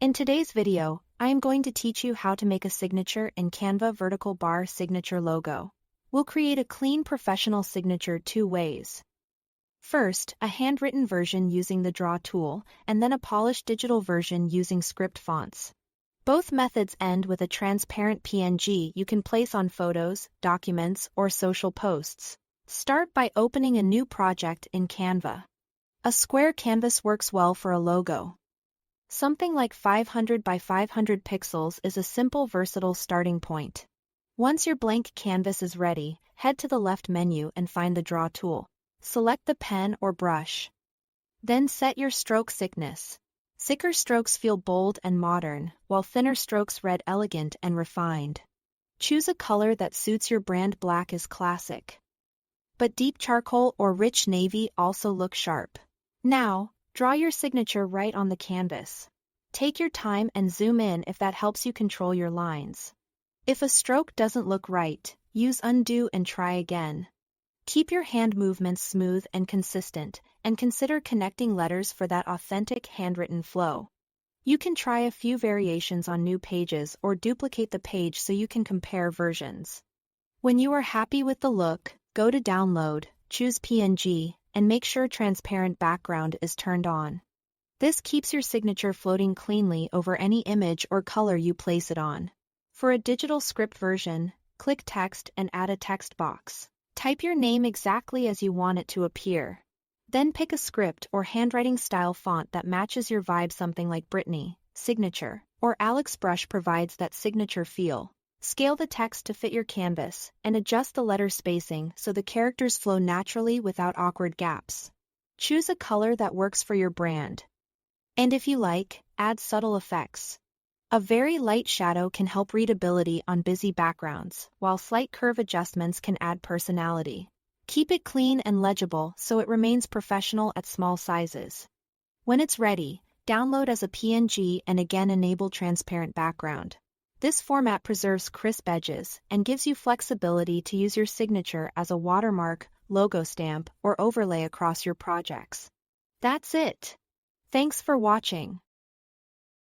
In today's video, I am going to teach you how to make a signature in Canva vertical bar signature logo. We'll create a clean professional signature two ways. First, a handwritten version using the Draw tool, and then a polished digital version using script fonts. Both methods end with a transparent PNG you can place on photos, documents, or social posts. Start by opening a new project in Canva. A square canvas works well for a logo. Something like 500 by 500 pixels is a simple, versatile starting point. Once your blank canvas is ready, head to the left menu and find the Draw tool. Select the pen or brush. Then set your stroke thickness. Thicker strokes feel bold and modern, while thinner strokes read elegant and refined. Choose a color that suits your brand. Black is classic, but deep charcoal or rich navy also look sharp. Now, draw your signature right on the canvas. Take your time and zoom in if that helps you control your lines. If a stroke doesn't look right, use undo and try again. Keep your hand movements smooth and consistent, and consider connecting letters for that authentic handwritten flow. You can try a few variations on new pages or duplicate the page so you can compare versions. When you are happy with the look, go to Download, choose PNG, and make sure transparent background is turned on. This keeps your signature floating cleanly over any image or color you place it on. For a digital script version, click Text and add a text box. Type your name exactly as you want it to appear. Then pick a script or handwriting style font that matches your vibe. Something like Brittany, Signature, or Alex Brush provides that signature feel. Scale the text to fit your canvas, and adjust the letter spacing so the characters flow naturally without awkward gaps. Choose a color that works for your brand. And if you like, add subtle effects. A very light shadow can help readability on busy backgrounds, while slight curve adjustments can add personality. Keep it clean and legible so it remains professional at small sizes. When it's ready, download as a PNG and again enable transparent background. This format preserves crisp edges and gives you flexibility to use your signature as a watermark, logo stamp, or overlay across your projects. That's it. Thanks for watching.